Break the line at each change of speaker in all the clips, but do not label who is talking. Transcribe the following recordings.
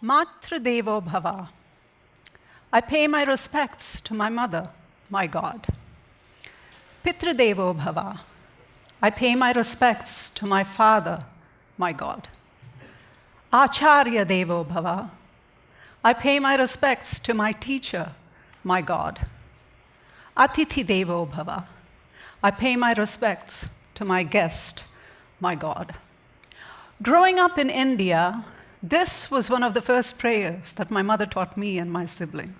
Matra Devo Bhava. I pay my respects to my mother, my God. Pitra Devo Bhava. I pay my respects to my father, my God. Acharya Devo Bhava. I pay my respects to my teacher, my God. Atithi Devo Bhava. I pay my respects to my guest, my God. Growing up in India, this was one of the first prayers that my mother taught me and my siblings.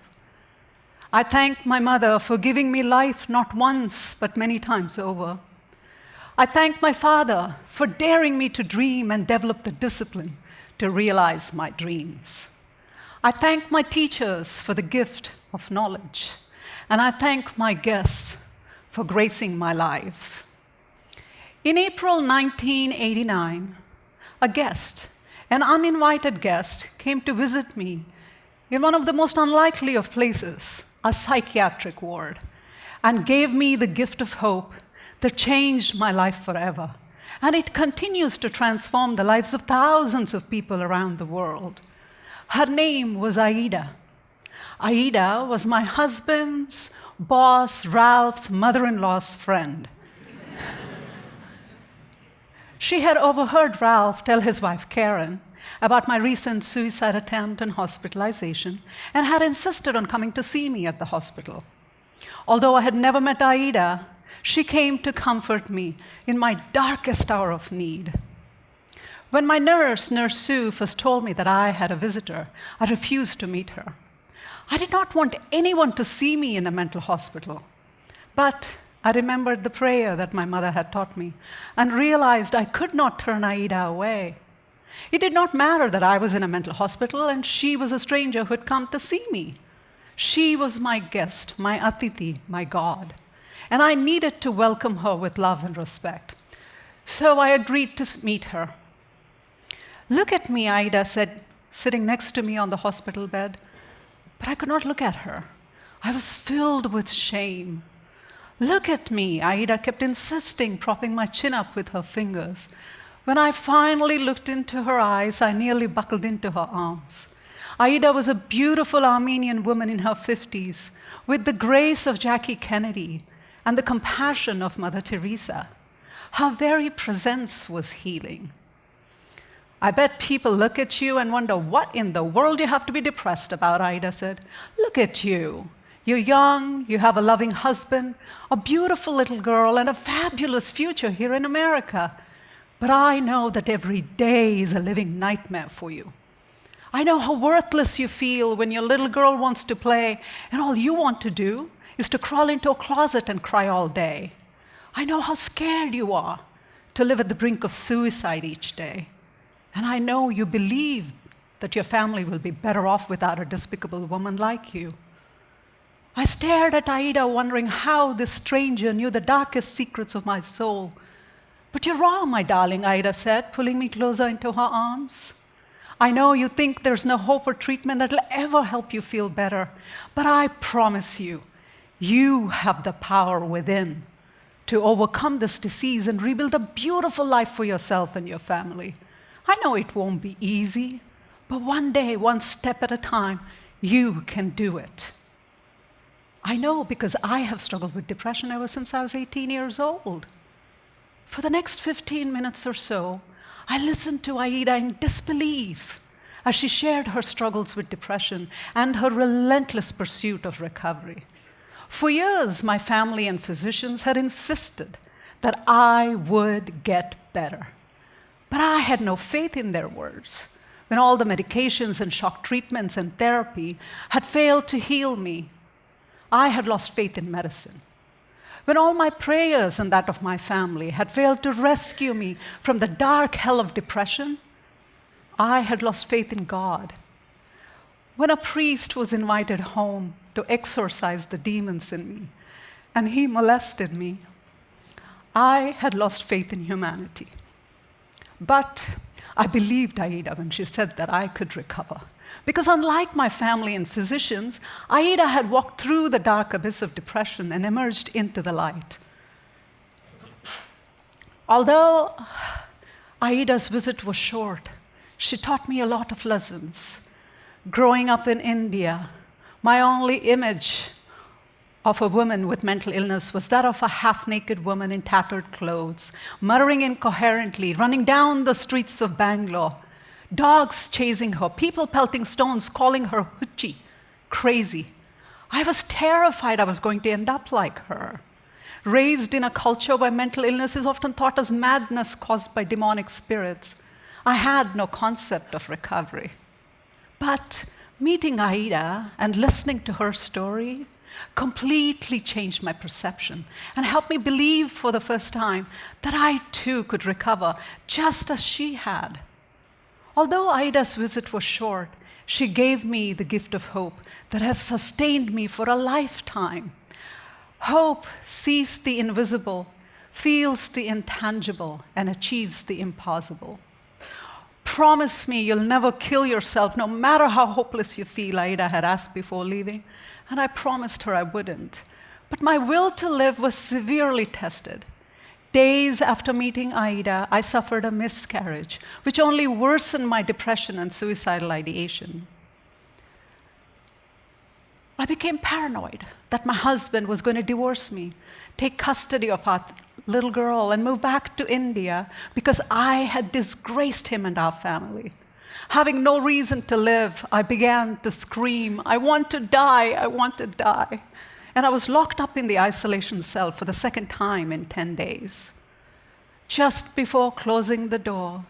I thank my mother for giving me life not once, but many times over. I thank my father for daring me to dream and develop the discipline to realize my dreams. I thank my teachers for the gift of knowledge, and I thank my guests for gracing my life. In April 1989, a guest, an uninvited guest, came to visit me in one of the most unlikely of places, a psychiatric ward, and gave me the gift of hope that changed my life forever. And it continues to transform the lives of thousands of people around the world. Her name was Aida. Aida was my husband's boss, Ralph's mother-in-law's friend. She had overheard Ralph tell his wife, Karen, about my recent suicide attempt and hospitalization, and had insisted on coming to see me at the hospital. Although I had never met Aida, she came to comfort me in my darkest hour of need. When my nurse, Nurse Sue, first told me that I had a visitor, I refused to meet her. I did not want anyone to see me in a mental hospital. But I remembered the prayer that my mother had taught me and realized I could not turn Aida away. It did not matter that I was in a mental hospital and she was a stranger who had come to see me. She was my guest, my Atithi, my God, and I needed to welcome her with love and respect. So I agreed to meet her. "Look at me," Aida said, sitting next to me on the hospital bed. But I could not look at her. I was filled with shame. "Look at me," Aida kept insisting, propping my chin up with her fingers. When I finally looked into her eyes, I nearly buckled into her arms. Aida was a beautiful Armenian woman in her 50s, with the grace of Jackie Kennedy and the compassion of Mother Teresa. Her very presence was healing. "I bet people look at you and wonder what in the world you have to be depressed about," Aida said. "Look at you. You're young, you have a loving husband, a beautiful little girl, and a fabulous future here in America. But I know that every day is a living nightmare for you. I know how worthless you feel when your little girl wants to play and all you want to do is to crawl into a closet and cry all day. I know how scared you are to live at the brink of suicide each day. And I know you believe that your family will be better off without a despicable woman like you." I stared at Aida, wondering how this stranger knew the darkest secrets of my soul. "But you're wrong, my darling," Aida said, pulling me closer into her arms. "I know you think there's no hope or treatment that'll ever help you feel better, but I promise you, you have the power within to overcome this disease and rebuild a beautiful life for yourself and your family. I know it won't be easy, but one day, one step at a time, you can do it." I know because I have struggled with depression ever since I was 18 years old. For the next 15 minutes or so, I listened to Aida in disbelief as she shared her struggles with depression and her relentless pursuit of recovery. For years, my family and physicians had insisted that I would get better. But I had no faith in their words. When all the medications and shock treatments and therapy had failed to heal me, I had lost faith in medicine. When all my prayers and that of my family had failed to rescue me from the dark hell of depression, I had lost faith in God. When a priest was invited home to exorcise the demons in me, and he molested me, I had lost faith in humanity. But I believed Aida when she said that I could recover. Because unlike my family and physicians, Aida had walked through the dark abyss of depression and emerged into the light. Although Aida's visit was short, she taught me a lot of lessons. Growing up in India, my only image of a woman with mental illness was that of a half-naked woman in tattered clothes, muttering incoherently, running down the streets of Bangalore, dogs chasing her, people pelting stones, calling her hoochie, crazy. I was terrified I was going to end up like her. Raised in a culture where mental illness is often thought as madness caused by demonic spirits, I had no concept of recovery. But meeting Aida and listening to her story completely changed my perception and helped me believe for the first time that I too could recover just as she had. Although Aida's visit was short, she gave me the gift of hope that has sustained me for a lifetime. Hope sees the invisible, feels the intangible, and achieves the impossible. Promise me you'll never kill yourself, no matter how hopeless you feel, Aida had asked before leaving, and I promised her I wouldn't. But my will to live was severely tested. Days after meeting Aida, I suffered a miscarriage, which only worsened my depression and suicidal ideation. I became paranoid that my husband was going to divorce me, take custody of our little girl, and move back to India because I had disgraced him and our family. Having no reason to live, I began to scream, "I want to die, I want to die." And I was locked up in the isolation cell for the second time in 10 days. Just before closing the door,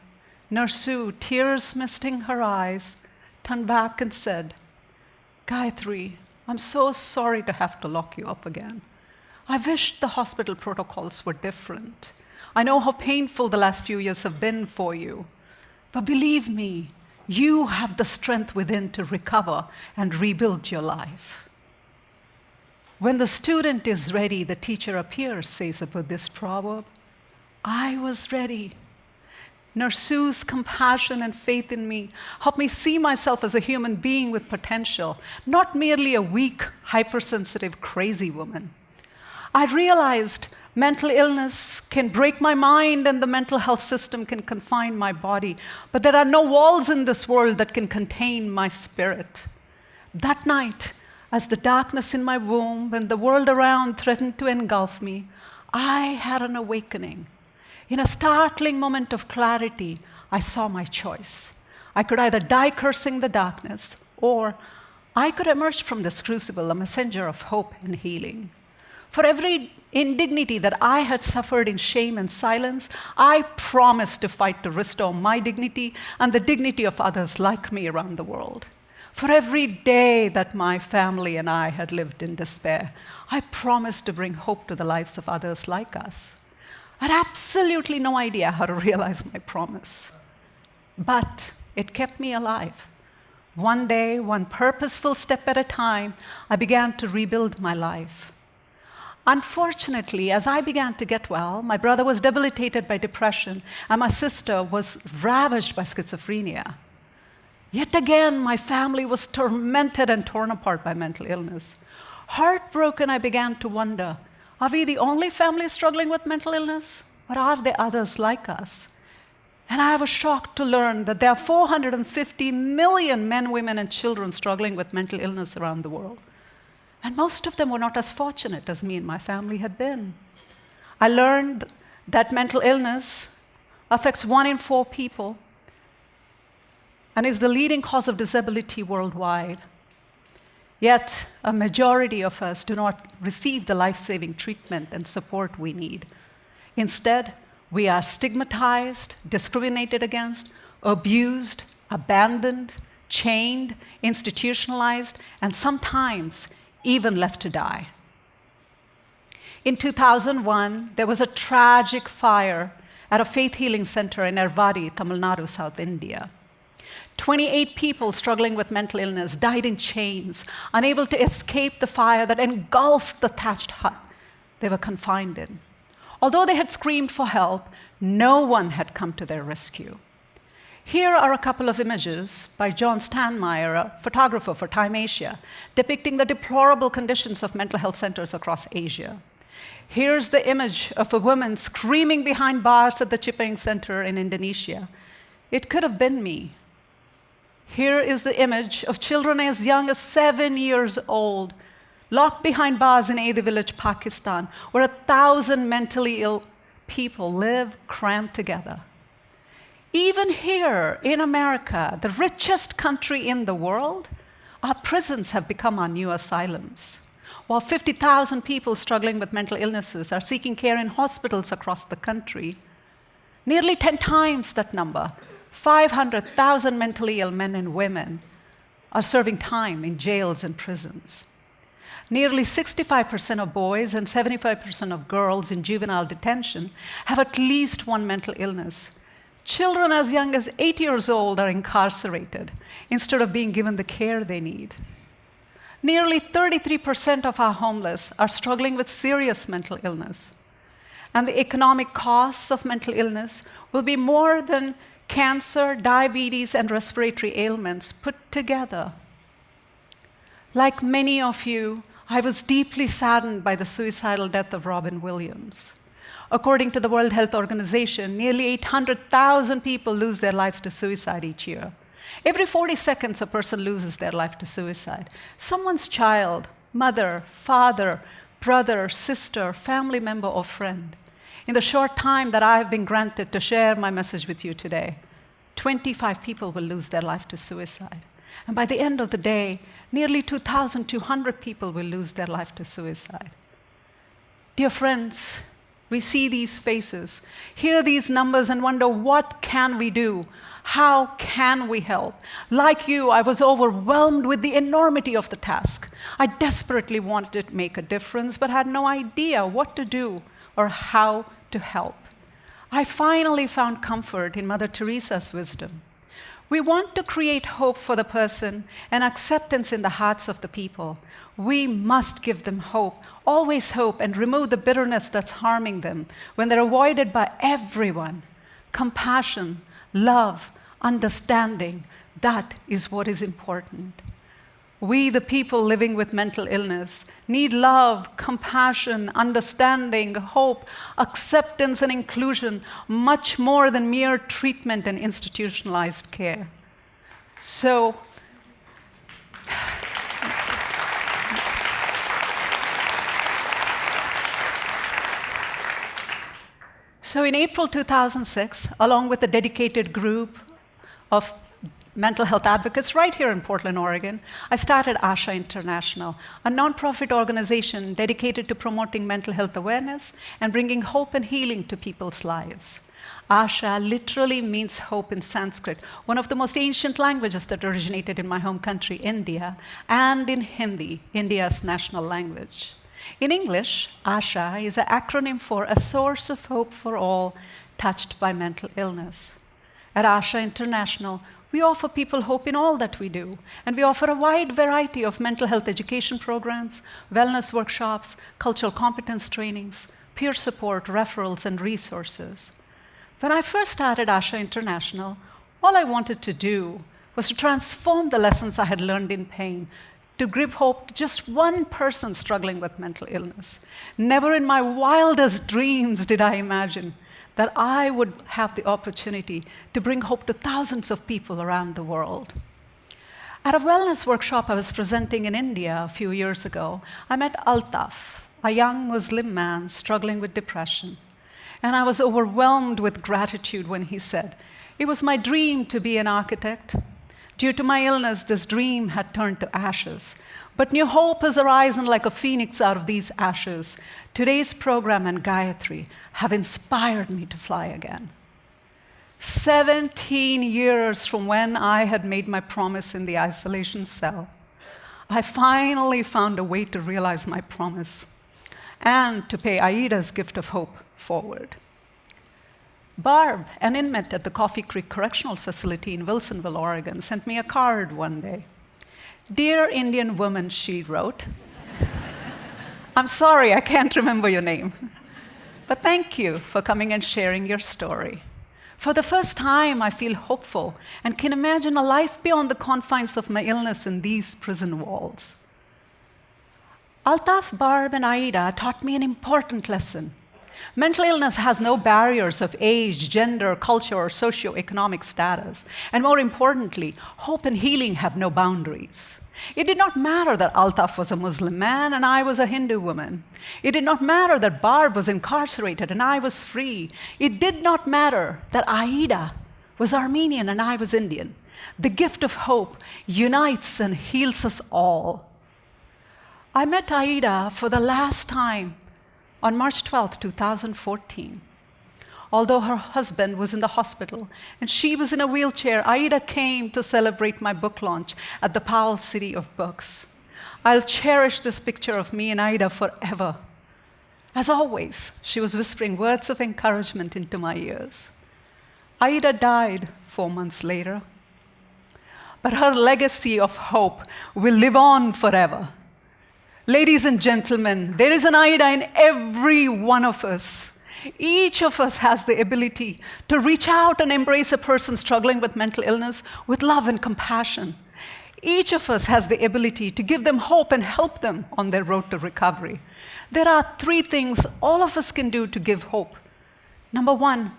Nurse Sue, tears misting her eyes, turned back and said, "Gayathri, I'm so sorry to have to lock you up again. I wish the hospital protocols were different. I know how painful the last few years have been for you. But believe me, you have the strength within to recover and rebuild your life." When the student is ready, the teacher appears, says a Buddhist proverb. I was ready. Nurse Sue's compassion and faith in me helped me see myself as a human being with potential, not merely a weak, hypersensitive, crazy woman. I realized mental illness can break my mind and the mental health system can confine my body, but there are no walls in this world that can contain my spirit. That night, as the darkness in my womb and the world around threatened to engulf me, I had an awakening. In a startling moment of clarity, I saw my choice. I could either die cursing the darkness, or I could emerge from this crucible a messenger of hope and healing. For every indignity that I had suffered in shame and silence, I promised to fight to restore my dignity and the dignity of others like me around the world. For every day that my family and I had lived in despair, I promised to bring hope to the lives of others like us. I had absolutely no idea how to realize my promise, but it kept me alive. One day, one purposeful step at a time, I began to rebuild my life. Unfortunately, as I began to get well, my brother was debilitated by depression, and my sister was ravaged by schizophrenia. Yet again, my family was tormented and torn apart by mental illness. Heartbroken, I began to wonder, are we the only family struggling with mental illness, or are there others like us? And I was shocked to learn that there are 450 million men, women, and children struggling with mental illness around the world. And most of them were not as fortunate as me and my family had been. I learned that mental illness affects 1 in 4 people and is the leading cause of disability worldwide. Yet, a majority of us do not receive the life-saving treatment and support we need. Instead, we are stigmatized, discriminated against, abused, abandoned, chained, institutionalized, and sometimes even left to die. In 2001, there was a tragic fire at a faith healing center in Ervadi, Tamil Nadu, South India. 28 people struggling with mental illness died in chains, unable to escape the fire that engulfed the thatched hut they were confined in. Although they had screamed for help, no one had come to their rescue. Here are a couple of images by John Stanmeyer, a photographer for Time Asia, depicting the deplorable conditions of mental health centers across Asia. Here's the image of a woman screaming behind bars at the Chipeng Center in Indonesia. It could have been me. Here is the image of children as young as 7 years old, locked behind bars in Adi village, Pakistan, where 1,000 mentally ill people live crammed together. Even here in America, the richest country in the world, our prisons have become our new asylums. While 50,000 people struggling with mental illnesses are seeking care in hospitals across the country, nearly 10 times that number, 500,000 mentally ill men and women are serving time in jails and prisons. Nearly 65% of boys and 75% of girls in juvenile detention have at least one mental illness. Children as young as 8 years old are incarcerated instead of being given the care they need. Nearly 33% of our homeless are struggling with serious mental illness. And the economic costs of mental illness will be more than cancer, diabetes, and respiratory ailments put together. Like many of you, I was deeply saddened by the suicidal death of Robin Williams. According to the World Health Organization, nearly 800,000 people lose their lives to suicide each year. Every 40 seconds, a person loses their life to suicide. Someone's child, mother, father, brother, sister, family member, or friend. In the short time that I have been granted to share my message with you today, 25 people will lose their life to suicide. And by the end of the day, nearly 2,200 people will lose their life to suicide. Dear friends, we see these faces, hear these numbers, and wonder, what can we do? How can we help? Like you, I was overwhelmed with the enormity of the task. I desperately wanted to make a difference, but had no idea what to do or how to help. I finally found comfort in Mother Teresa's wisdom. We want to create hope for the person and acceptance in the hearts of the people. We must give them hope, always hope, and remove the bitterness that's harming them when they're avoided by everyone. Compassion, love, understanding, that is what is important. We, the people living with mental illness, need love, compassion, understanding, hope, acceptance, and inclusion, much more than mere treatment and institutionalized care. So in April 2006, along with a dedicated group of mental health advocates right here in Portland, Oregon, I started ASHA International, a nonprofit organization dedicated to promoting mental health awareness and bringing hope and healing to people's lives. ASHA literally means hope in Sanskrit, one of the most ancient languages that originated in my home country, India, and in Hindi, India's national language. In English, ASHA is an acronym for A Source of Hope for All Touched by Mental Illness. At ASHA International, we offer people hope in all that we do, and we offer a wide variety of mental health education programs, wellness workshops, cultural competence trainings, peer support, referrals, and resources. When I first started ASHA International, all I wanted to do was to transform the lessons I had learned in pain to give hope to just one person struggling with mental illness. Never in my wildest dreams did I imagine that I would have the opportunity to bring hope to thousands of people around the world. At a wellness workshop I was presenting in India a few years ago, I met Altaf, a young Muslim man struggling with depression. And I was overwhelmed with gratitude when he said, "It was my dream to be an architect. Due to my illness, this dream had turned to ashes. But new hope has arisen like a phoenix out of these ashes. Today's program and Gayathri have inspired me to fly again." 17 years from when I had made my promise in the isolation cell, I finally found a way to realize my promise and to pay Aida's gift of hope forward. Barb, an inmate at the Coffee Creek Correctional Facility in Wilsonville, Oregon, sent me a card one day. "Dear Indian woman," she wrote, "I'm sorry I can't remember your name, but thank you for coming and sharing your story. For the first time, I feel hopeful and can imagine a life beyond the confines of my illness in these prison walls." Altaf, Barb, and Aida taught me an important lesson. Mental illness has no barriers of age, gender, culture, or socioeconomic status. And more importantly, hope and healing have no boundaries. It did not matter that Altaf was a Muslim man and I was a Hindu woman. It did not matter that Barb was incarcerated and I was free. It did not matter that Aida was Armenian and I was Indian. The gift of hope unites and heals us all. I met Aida for the last time on March 12, 2014. Although her husband was in the hospital and she was in a wheelchair, Aida came to celebrate my book launch at the Powell City of Books. I'll cherish this picture of me and Aida forever. As always, she was whispering words of encouragement into my ears. Aida died 4 months later, but her legacy of hope will live on forever. Ladies and gentlemen, there is an Aida in every one of us. Each of us has the ability to reach out and embrace a person struggling with mental illness with love and compassion. Each of us has the ability to give them hope and help them on their road to recovery. There are 3 things all of us can do to give hope. Number 1,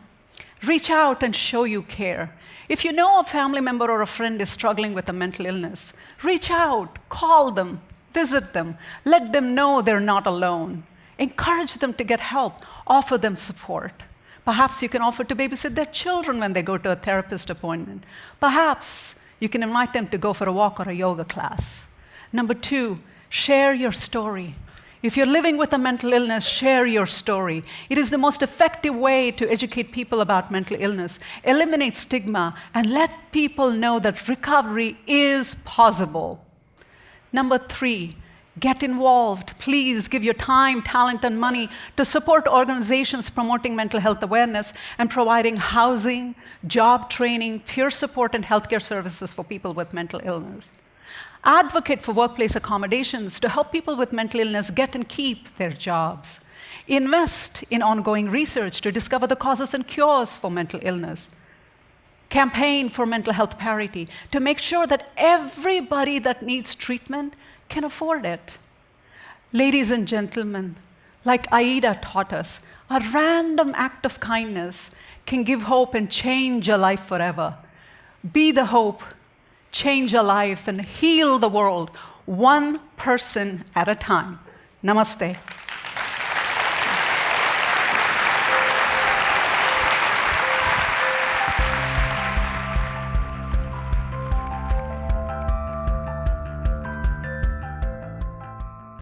reach out and show you care. If you know a family member or a friend is struggling with a mental illness, reach out, call them, visit them, let them know they're not alone. Encourage them to get help, offer them support. Perhaps you can offer to babysit their children when they go to a therapist appointment. Perhaps you can invite them to go for a walk or a yoga class. Number 2, share your story. If you're living with a mental illness, share your story. It is the most effective way to educate people about mental illness, eliminate stigma, and let people know that recovery is possible. Number 3, get involved. Please give your time, talent, and money to support organizations promoting mental health awareness and providing housing, job training, peer support, and healthcare services for people with mental illness. Advocate for workplace accommodations to help people with mental illness get and keep their jobs. Invest in ongoing research to discover the causes and cures for mental illness. Campaign for mental health parity to make sure that everybody that needs treatment can afford it. Ladies and gentlemen, like Aida taught us, a random act of kindness can give hope and change a life forever. Be the hope, change a life, and heal the world, one person at a time. Namaste.